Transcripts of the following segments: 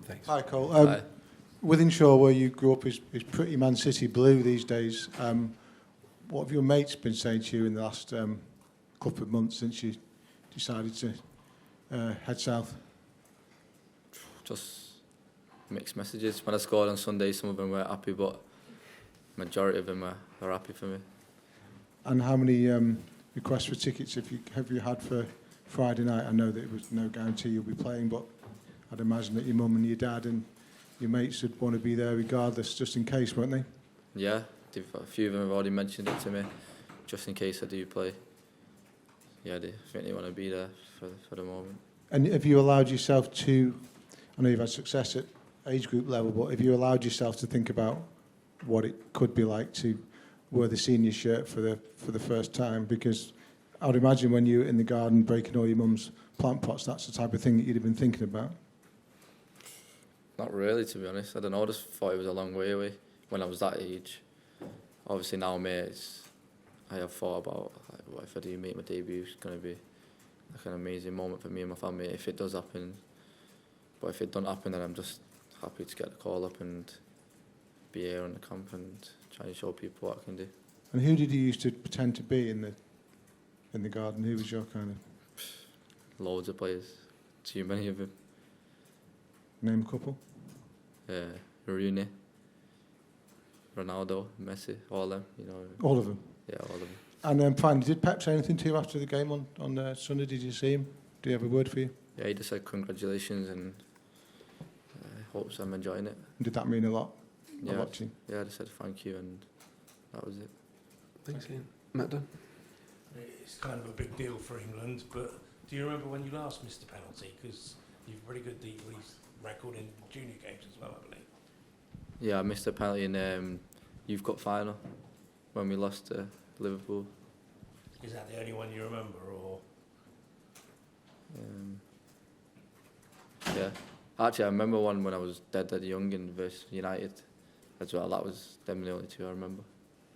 Thanks. Hi, Cole. Hi. Wythenshawe, where you grew up, is pretty Man City blue these days. What have your mates been saying to you in the last couple of months since you decided to head south? Just mixed messages. When I scored on Sunday, some of them were happy, but majority of them are happy for me. And how many requests for tickets have you had for Friday night? I know that it was no guarantee you'll be playing, but I'd imagine that your mum and your dad and your mates would want to be there regardless, just in case, won't they? Yeah, a few of them have already mentioned it to me, just in case I do play. Yeah, I think they want to be there for the moment. And have you allowed yourself to, I know you've had success at age group level, but have you allowed yourself to think about what it could be like to wear the senior shirt for the first time? Because I would imagine when you're in the garden breaking all your mum's plant pots, that's the type of thing that you'd have been thinking about. Not really, to be honest. I don't know, I just thought it was a long way away when I was that age. Obviously now, mate, I have thought about what if I do make my debut. It's going to be like an amazing moment for me and my family if it does happen. But if it don't happen, then I'm just happy to get the call up and be here on the camp and try and show people what I can do. And who did you used to pretend to be in the garden? Who was your kind of... Loads of players. Too many of them. Name a couple? Rooney, Ronaldo, Messi, all of them. All of them? Yeah, all of them. And finally, did Pep say anything to you after the game on Sunday? Did you see him? Do you have a word for you? Yeah, he just said congratulations and hopes I'm enjoying it. And did that mean a lot? Yeah, Watching? Yeah, I just said thank you and that was it. Thanks, Ian. Matt Dunn? It's kind of a big deal for England, but do you remember when you last missed a penalty? Because you've a pretty good record in junior games as well, I believe. Yeah, I missed a penalty in Youth Cup final when we lost to Liverpool. Is that the only one you remember, or? Yeah. Actually, I remember one when I was dead young in versus United as well. That was them the only two I remember.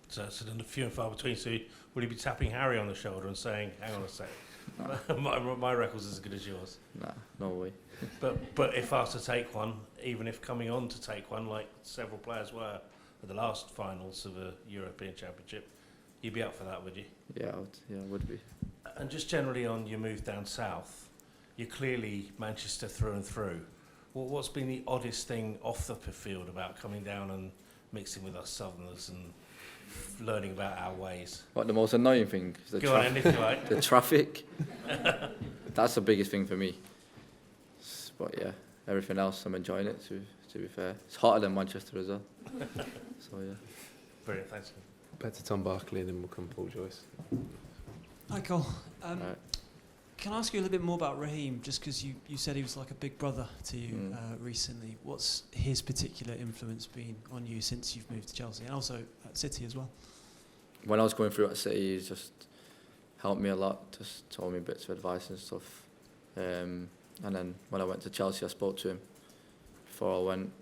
So then a few and far between. So would he be tapping Harry on the shoulder and saying, hang on a sec, my record's as good as yours? Nah, no way. But if asked to take one, even if coming on to take one, like several players were at the last finals of a European Championship, you'd be up for that, would you? Yeah, I would be. And just generally on your move down south, you're clearly Manchester through and through. What's been the oddest thing off the field about coming down and mixing with us Southerners and learning about our ways? What, the most annoying thing is Go on, if you like. the traffic. That's the biggest thing for me. But yeah, everything else I'm enjoying it, to be fair. It's hotter than Manchester as well. So yeah. Brilliant, thanks. Back to Tom Barkley and then we'll come Paul Joyce. Hi, Cole. Right. Can I ask you a little bit more about Raheem, just because you said he was like a big brother to you recently. What's his particular influence been on you since you've moved to Chelsea and also at City as well? When I was going through at City, he just helped me a lot, just told me bits of advice and stuff. And then when I went to Chelsea, I spoke to him before I went,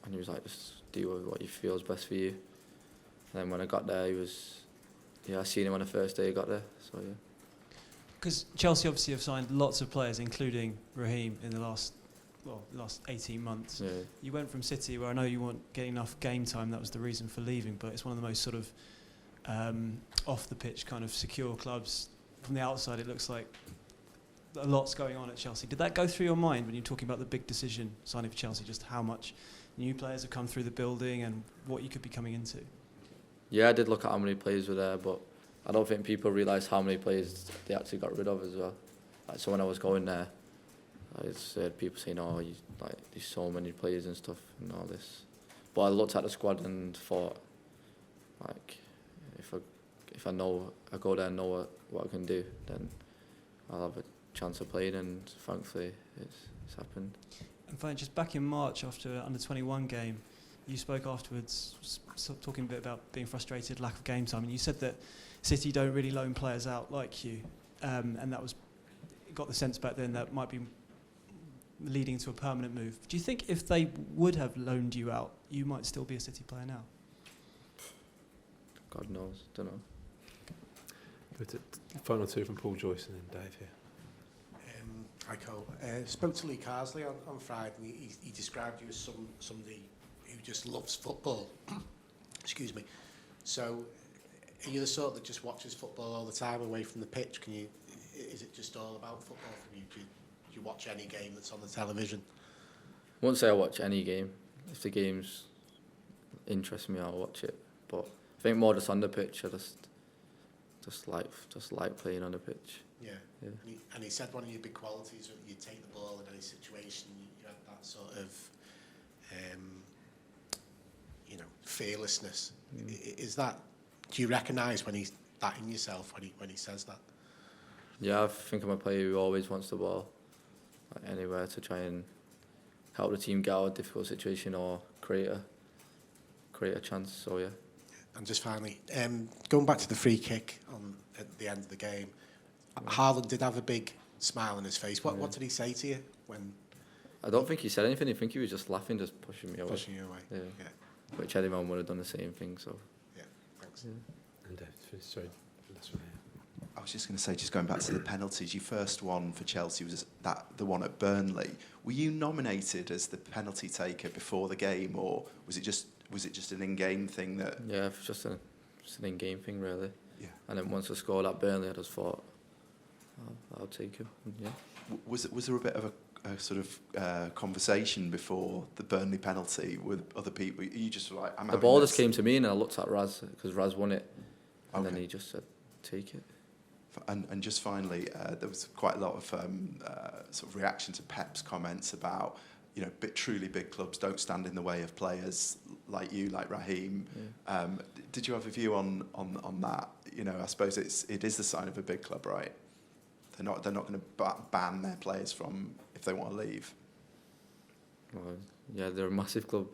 and he was like, just do what you feel is best for you. And then when I got there, I seen him on the first day I got there, so yeah. Because Chelsea obviously have signed lots of players, including Raheem, in the last 18 months. Yeah. You went from City, where I know you weren't getting enough game time, that was the reason for leaving, but it's one of the most sort of off-the-pitch kind of secure clubs. From the outside, it looks like a lot's going on at Chelsea. Did that go through your mind when you're talking about the big decision signing for Chelsea, just how much new players have come through the building and what you could be coming into? Yeah, I did look at how many players were there, but I don't think people realise how many players they actually got rid of as well. Like, so when I was going there, I just heard people saying, there's so many players and stuff and all this. But I looked at the squad and thought, like, if I go there and know what I can do, then I'll have a chance of playing, and thankfully it's happened. And finally, just back in March after an under-21 game, you spoke afterwards, talking a bit about being frustrated, lack of game time, and you said that City don't really loan players out like you, and that got the sense back then that might be leading to a permanent move. Do you think if they would have loaned you out, you might still be a City player now? God knows, don't know. Go to final two from Paul Joyce and then Dave here. Hi, Cole. Spoke to Lee Carsley on Friday, and he described you as somebody who just loves football. Excuse me. So, are you the sort that just watches football all the time away from the pitch? Is it just all about football for you? Do you watch any game that's on the television? I won't say I watch any game. If the games interest me, I'll watch it. But I think more just on the pitch. I just like playing on the pitch. Yeah. Yeah. And he said one of your big qualities was you take the ball in any situation. You had that sort of, fearlessness. Is that? Do you recognise when he's that in yourself when he says that? Yeah, I think I'm a player who always wants the ball, like anywhere to try and help the team get out of a difficult situation or create a chance. So yeah. And just finally, going back to the free kick at the end of the game, Haaland did have a big smile on his face. What did he say to you when? I don't think he said anything. I think he was just laughing, just pushing me away. Pushing you away. Yeah. Yeah. Which anyone would have done the same thing. So. Yeah. Thanks. Yeah. And sorry, that's right. I was just going to say, just going back to the penalties, your first one for Chelsea was the one at Burnley. Were you nominated as the penalty taker before the game, or was it just an in-game thing that? Yeah, it's just an in-game thing really. Yeah. And then once I scored at Burnley, I just thought, I'll take him. Yeah. Was there a bit of a sort of conversation before the Burnley penalty with other people? You just were like, The ball just came to me, and I looked at Raz because Raz won it, and then Okay. he just said, "Take it." And just finally, there was quite a lot of sort of reaction to Pep's comments about, truly big clubs don't stand in the way of players like you, like Raheem. Yeah. Did you have a view on that? I suppose it is the sign of a big club, right? They're not going to ban their players from if they want to leave. Well, yeah, they're a massive club,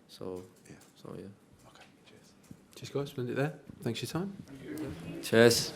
so Yeah. yeah. Okay. Cheers. Cheers, guys. We'll end it there. Thanks for your time. Cheers.